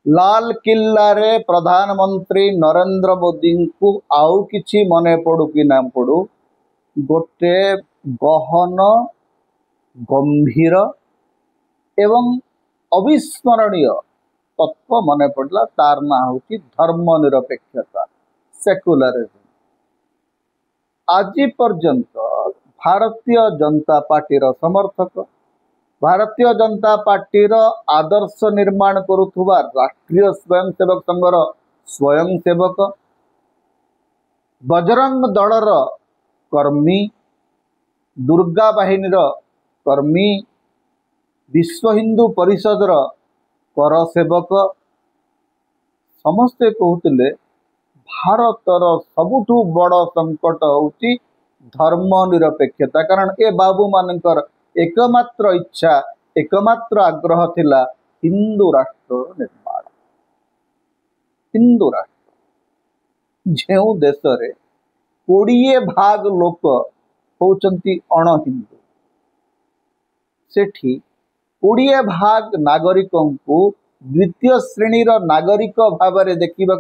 लाल किल्ला रे प्रधानमंत्री नरेंद्र मोदी को आउ किछि मने पड़ू कि ना पड़ू गोटे गहन गंभीर एवं अविस्मरणीय तत्व मने पड़ला तार ना हूँ धर्मनिरपेक्षता सेक्युलरिज्म। आज पर्यंत भारतीय जनता पार्टी समर्थक भारतीय जनता पार्टी आदर्श निर्माण करुवा राष्ट्रीय स्वयंसेवक संघर स्वयंसेवक बजरंग दलर कर्मी दुर्गा बाहिनी कर्मी विश्व हिंदू परिषदर कर सेवक समस्ते कहते भारतर सबुठु बड़ संकट होची धर्मनिरपेक्षता। कारण ए बाबू मानकर एकमात्र इच्छा एकमात्र आग्रह थिला हिंदू राष्ट्र निर्माण। हिंदू राष्ट्र जो देश रे 20 भाग लोक होचंती अण हिंदू सेठी 20 भाग नागरिकों को द्वितीय श्रेणी नागरिक भाव में देखा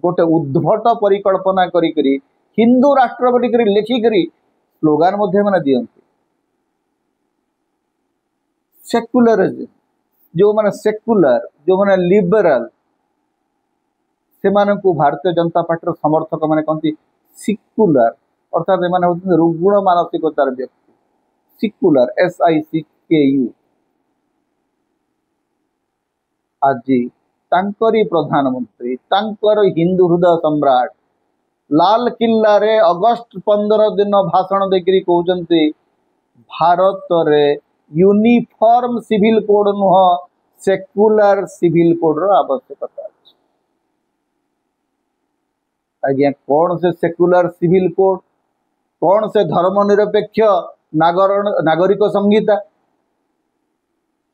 गोटे उद्भट परिकल्पना करी हिंदू राष्ट्र बोलिक लिखिकी स्लोगान मैंने दियंती। सेक्युलरिज्म जो माने सेक्युलर जो माने लिबरल से भारतीय जनता पार्टी समर्थक माने कहते सिक्युलर अर्थात एमाने होते रुग्ण मानसिकतार व्यक्ति सिक्युलर SICKU। आज तांकरी प्रधानमंत्री तांकर हिंदू हृदय सम्राट लाल किल्ला रे अगस्त 15 दिन भाषण देकरी कहते भारत रे यूनिफॉर्म सिविल कोड नुह सेक्युलर सिविल कोड रो आवश्यकता अछि। आज्ञा कौन से सेक्युलर सिविल कोड कौन से धर्मनिरपेक्ष नागरिक संहिता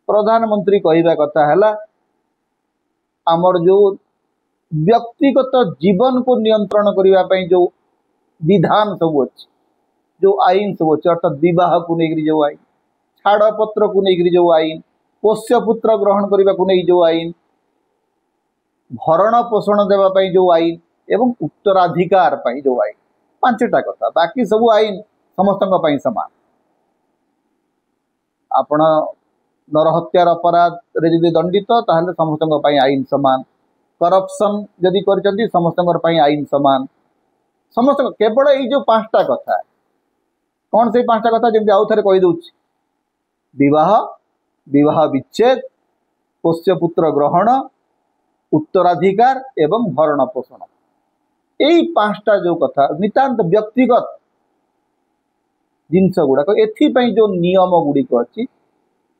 प्रधानमंत्री कहवा कथा है आमर जो व्यक्तिगत जीवन को नियंत्रण करने जो विधान सब अच्छी जो आईन सब अच्छे अर्थात विवाह को लेकर जो आईन छाड़पत्र को लेकर जो आईन पोष्यपुत्र ग्रहण करने को नहीं जो आईन भरण पोषण देवाई जो आईन एवं उत्तराधिकार जो आईन 5टा कथा बाकी सब आईन समस्त समान। आपण नरहत्यार अपराध रे जदि दंडित ताहले समस्त आईन समान करप्शन जदि कर समस्त आईन समान समस्त केवल ये जो 5टा कथा कौन से 5टा कथा जमी आउ थे कहीदे विवाह विवाह विच्छेद पोष्यपुत्र ग्रहण उत्तराधिकार एवं भरण पोषण यही 5टा जो कथा नितांत व्यक्तिगत जिनस गुड़ाक एथपाई जो नियम गुड़िक अच्छी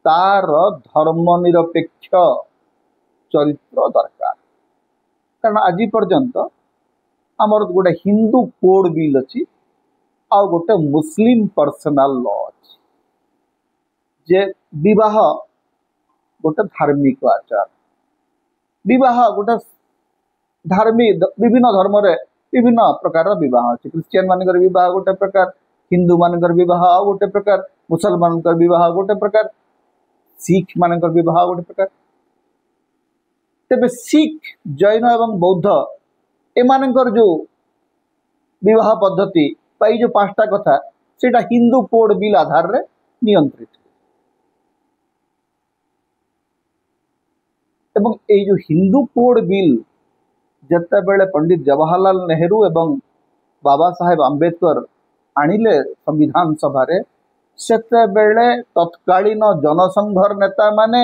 तार धर्मनिरपेक्ष चरित्र दरकार। कारण आज पर्यंत आमर गोटे हिंदू कोड बिल अच्छी आ गोटे मुस्लिम पर्सनाल लॉ अच्छी जे विवाह गोटे धार्मिक आचार विवाह गोटे धार्मिक विभिन्न धर्म रे विभिन्न प्रकार विवाह अच्छे क्रिश्चियन मानकर विवाह गोटे प्रकार हिंदू मानकर विवाह गोटे प्रकार मुसलमान विवाह गोटे प्रकार सिख मानकर विवाह गोटे प्रकार। तेबे सिख जैन एवं बौद्ध एमानकर जो विवाह पद्धति जो 5टा कथा सेटा हिंदू कोड बिल आधार रे नियंत्रित एवं ये जो हिंदू कोड बिल जते बेले पंडित जवाहरलाल नेहरू एवं बाबा साहेब आंबेडकर आनिले संविधान सभा रे सेते बेले तत्कालीन जनसंघर नेता माने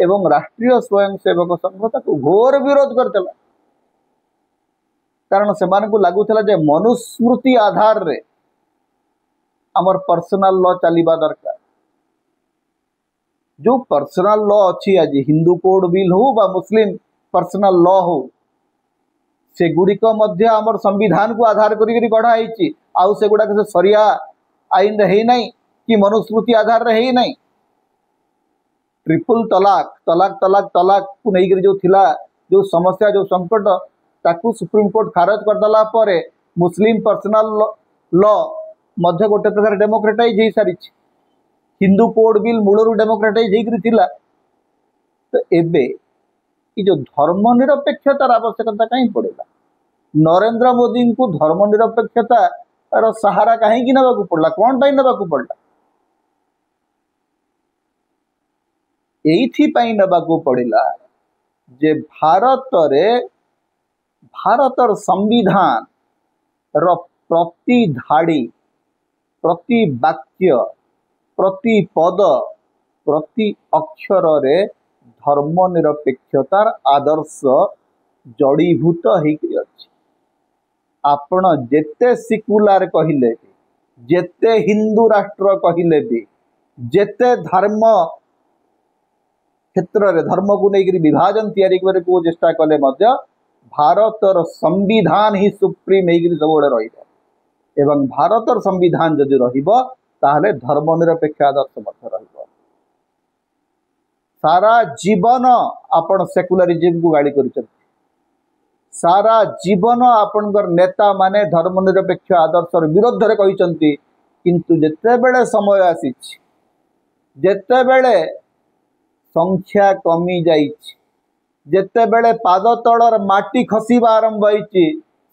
एवं राष्ट्रीय स्वयंसेवक संघ ताको घोर विरोध करतेला। कारण से लगुला जे मनुस्मृति आधार रे आमर पर्सनल लॉ चलवा दरकार। जो पर्सनल लॉ अच्छी आज हिंदू कोड बिल हो बा मुस्लिम पर्सनल लॉ हो से गुड़िक मध्य आमर संविधान को आधार करी गढ़ाई आउ से गुड़ाक से सरिया आईन रे नहीं कि मनुस्मृति आधार रे है नहीं। ट्रिपल तलाक तलाक तलाक तलाक को लेकर जो थिला जो समस्या जो संकट ताकू सुप्रीम कोर्ट खारज करदेला परे मुस्लिम पर्सनल लॉ मध्य गोटे प्रकार डेमोक्रेटाइज हो सारी हिंदू कोड बिल मूलरू डेमोक्रेटाइज होकर तो एबे ये जो धर्मनिरपेक्षतार आवश्यकता कहीं पड़ेगा नरेंद्र मोदी को धर्मनिरपेक्षतार सहारा कहीं नवाक पड़ला कौन पाई नवाक पड़ला एइथिपाई नवाक पड़ला जे भारतर संविधान रो प्रति धाड़ी प्रति वाक्य प्रति पद प्रति अक्षर रे धर्मनिरपेक्षतार आदर्श जड़ीभूत होकर अछि आपण जेते सिकुलार कहिले भी जेते हिंदू राष्ट्र कहिले भी जेते धर्म क्षेत्र रे धर्म को लेकर विभाजन तैयारी करे को चेष्टा कले मध्य भारतर संविधान ही सुप्रीम होकर सब रही एवं भारतर संविधान जदि रहिबो ताहले धर्मनिरपेक्ष आदर्श मध्य रहिबो सारा जीवन आपण सेकुलरिज्म को गाड़ी कर सारा जीवन आपणकर नेता माने धर्मनिरपेक्ष आदर्शर विरोध रे कहिसंती किंतु जेतेबेले समय आसी जेतेबेले संख्या कमी जाइछि जेतेबेले पाद तलर माटी खसिबा आरंभ होइछि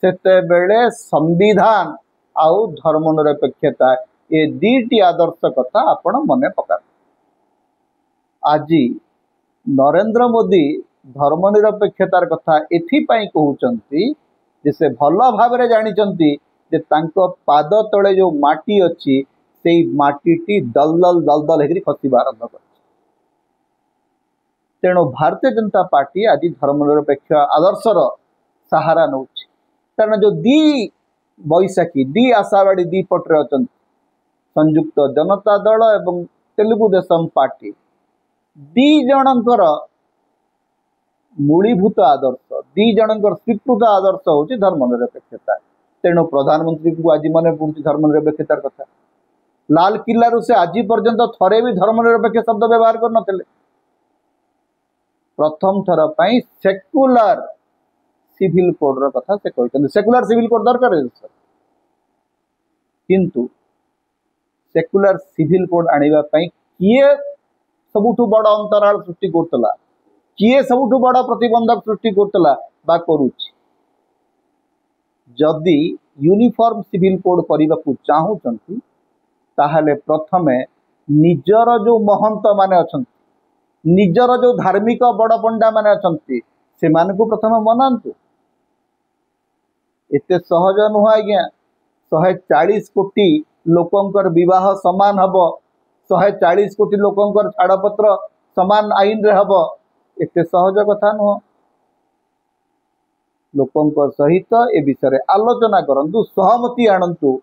सेतेबेले संविधान आउ धर्मनिरपेक्षता ये दीटी आदर्श कथा आपण मने पका आज नरेंद्र मोदी धर्मनिरपेक्षतार कथा एथिपाई कहउचंती जे से भल भाबरे जानिचंती जे तांको पाद तले जो माटी अछि सेई माटीटी दलदल दलदल हेकरी खसिबा आरंभ कर तेणु भारतीय जनता पार्टी आज धर्मनिरपेक्ष आदर्शर सहारा नौ कारण जो दी बैशाखी दी आशावाड़ी दी पटे अच्छा संयुक्त जनता दल एवं तेलुगु देशम पार्टी दी जनकर मूलीभूत आदर्श दी जनकर स्वीकृत आदर्श हूँ धर्मनिरपेक्षता तेणु प्रधानमंत्री को आज मन पड़ुଛି धर्मनिरपेक्षतार कथा लाल किल्लारू से आज पर्यंत थरे भी धर्मनिरपेक्ष शब्द व्यवहार कर प्रथम थर पर सेक्युलर सिविल कोड कथा से कहते सेक्युलर सिविल कोड दरकार किंतु सेक्युलर सिविल कोड आनिबा पई किए सबुठु बड़ अंतराल सृष्टि करतला किए सबुठु बड़ प्रतिबंधक सृष्टि करतला बा करूछि जदि यूनिफॉर्म सिविल कोड करबा को चाहूचंती ताहले प्रथमे निजर जो महंत माने अछंती निजर जो धार्मिक बड़ पंडा माने अछंती से मान को प्रथम मनांतु एते सहज नुह आज्ञा 140 कोटी लोकंकर विवाह समान हब 140 कोटी लोकंकर छाड़पत्र समान आईन रे हब एते सहज कथा नुह लोकंकर सहित ए विषय आलोचना करंतु सहमति आणंतु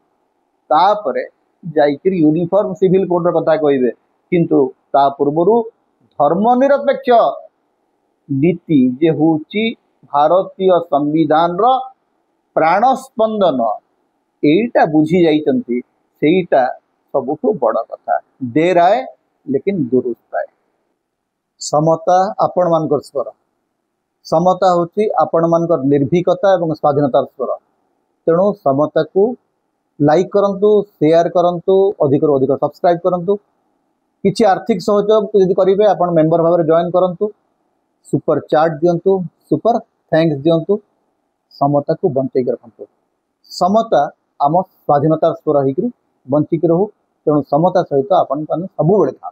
तापरे जाइकिर यूनिफॉर्म सिविल कोड कथा कहिबे किंतु ता पूर्वरु धर्मनिरपेक्ष नीति जे होची भारतीय संविधान रो प्राणस्पंदन एटा बुझी जाइचंती सेटा सबुठु बड़ कथा देर आए लेकिन दुरुस्त आए समता आपण मानकर स्वर समता होची आपण मानकर निर्भीकता एवं स्वाधीनतार स्वर तेणु समता को लाइक करंतु शेयर करंतु अधिक अधिक सब्सक्राइब करंतु किछि आर्थिक सहयोग यदि करिवे आपण मेंबर भाव जॉइन करंतु सुपर चार्ट दियंतु सुपर थैंक्स दियंतु समता को बंचै के रखंतु समता आम स्वाधीनतार स्वर होकर बंचिक रहू तेणु समता सहित आपण सब बेले था।